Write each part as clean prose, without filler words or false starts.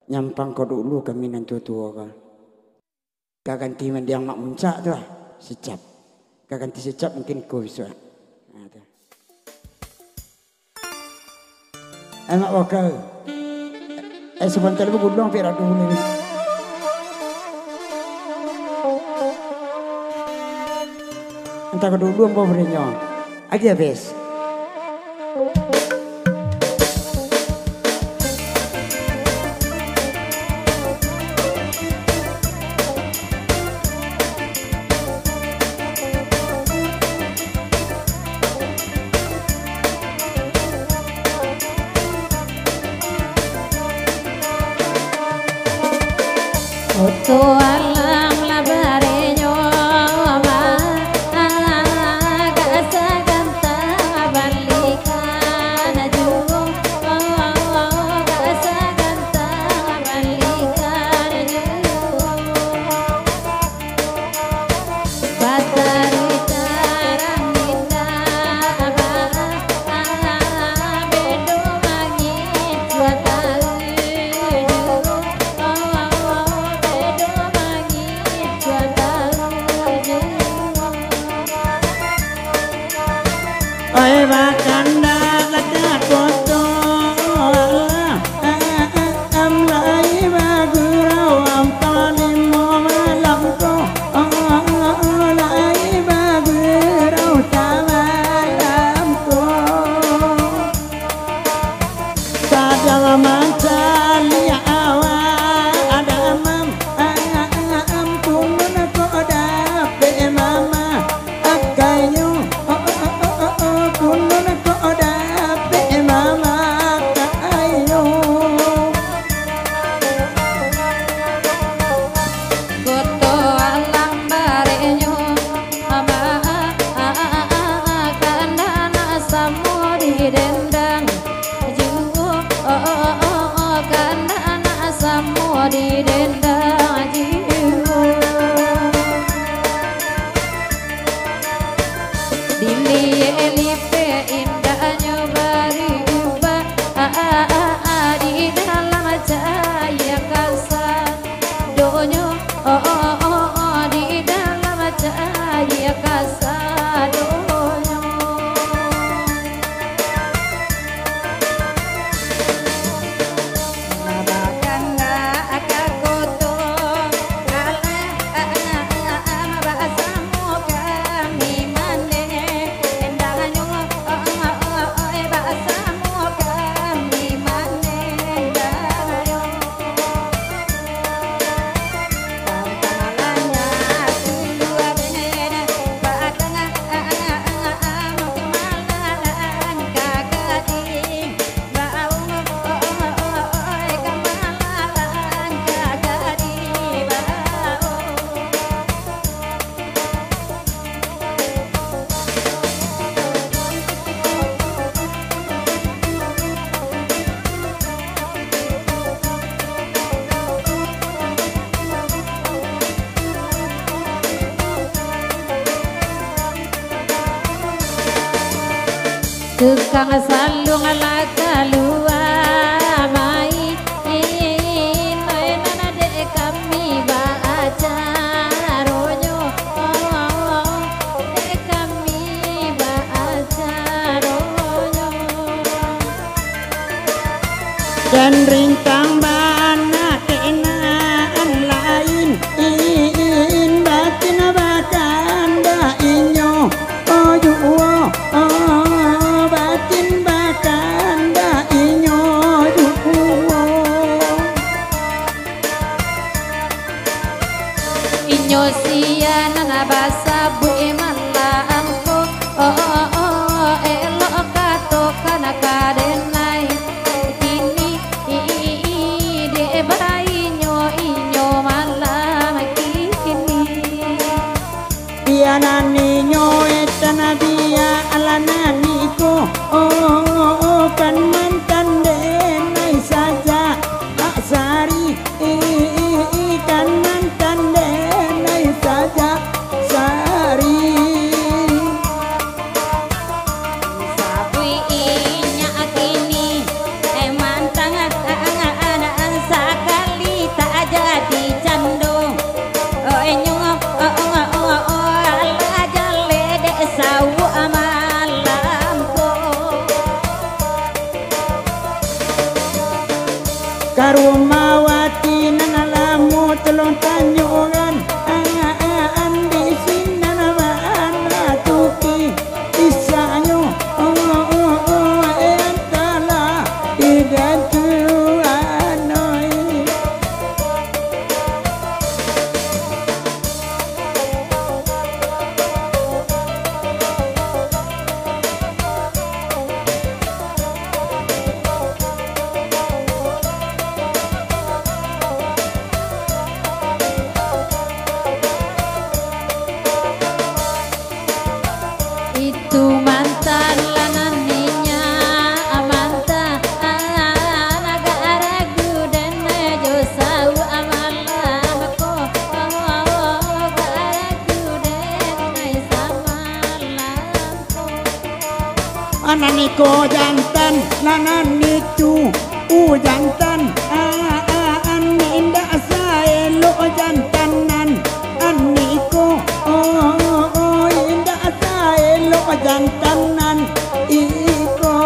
nyampang kau dulu kami nanti tua kan. Kaganti mendiang mak muncak tu lah, secap. Kaganti secap mungkin kau bisa. Emak wakal. Sebentar lagi gulung pira dulu ni. Entah kau dulu apa berinya. Agi habis. Foto alam labareño gasa ganta balikan jung gasa ganta balikan jung batari tarang indah bedo langit batari Oi bakanda lakat foto am lai bagurau am paling malam ko lai bagurau malam ko sadang mancal ya awa ada mam punun ko dape mama akayu kulun ko dape mama kayo foto alam bareño kandana samuri dendang jiwo kandana samuri dendang jiwo diliye lipe indahnya bari ubah di dalam cahaya kasar donyo di dalam cahaya kasar donyo bakanda akakoto kala bahasamu kami mane endanganyo bahasamu kami mane endanganyo tantangannya dua benen badang kemalan kagating baung kemalan kagating baung tukang salung ala kalua mai nana de kami baca ronyo de kami baca ronyo dan rintang bana kenaan lain batin bakanda inyo yuwo batin bakanda inyo yuwo inyo sia nana basa bu imalaan ko elok kato kana kadenai kini de bainyo inyo malam kini dia nani etana dia ala nani ko kan mantan denai saja sari kan mantan denai saja sari sabui inya kini mantan saka Rumawati nangalamu telung tanyuran andi sinan mana tuki isanyo entala idan tuanoi. Itu mantan lananinya amanta naga ragu dan jo sau amalanko ga ragu dan samalanko Ananiko jantan lananitu jantan aninda saelo jantanan aniko inda saelo jantanan iko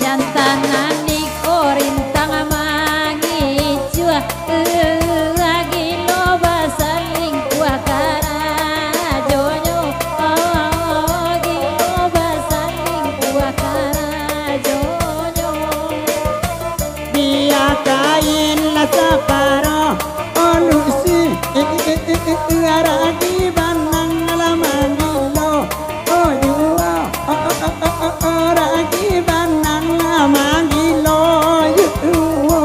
jantanan niko rintang mangicua lagi loba saling kuah karajonyo lagi loba saling kuah karajonyo dia kain la saparo olusi aradi banang lamangilo oyuwa oragi banang lamangilo yuwa.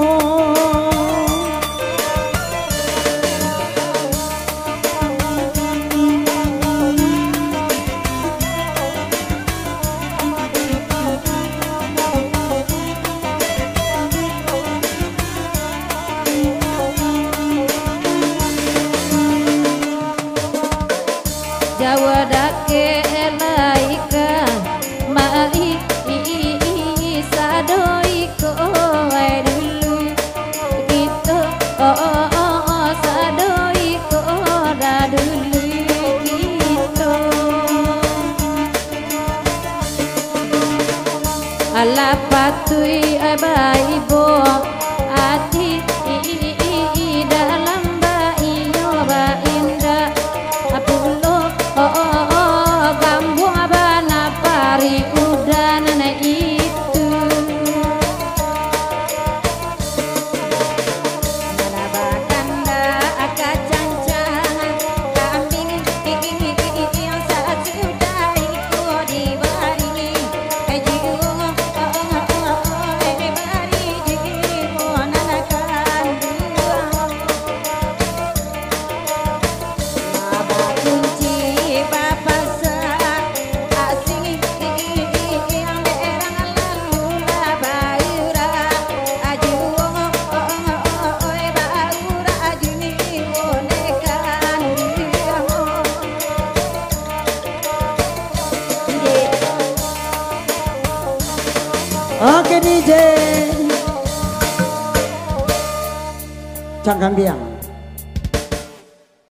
Jawa dake laika mali sadoiko wae dulu gitu sadoiko da dulu gitu ala patui abaibo ati dalam baiyo bainda apulo gambu abana pari udana itu manabakanda akacancang kambing yang saat sudah iku dibari jiwa dibari jiwa nanakan Oke DJ Cangkang Biang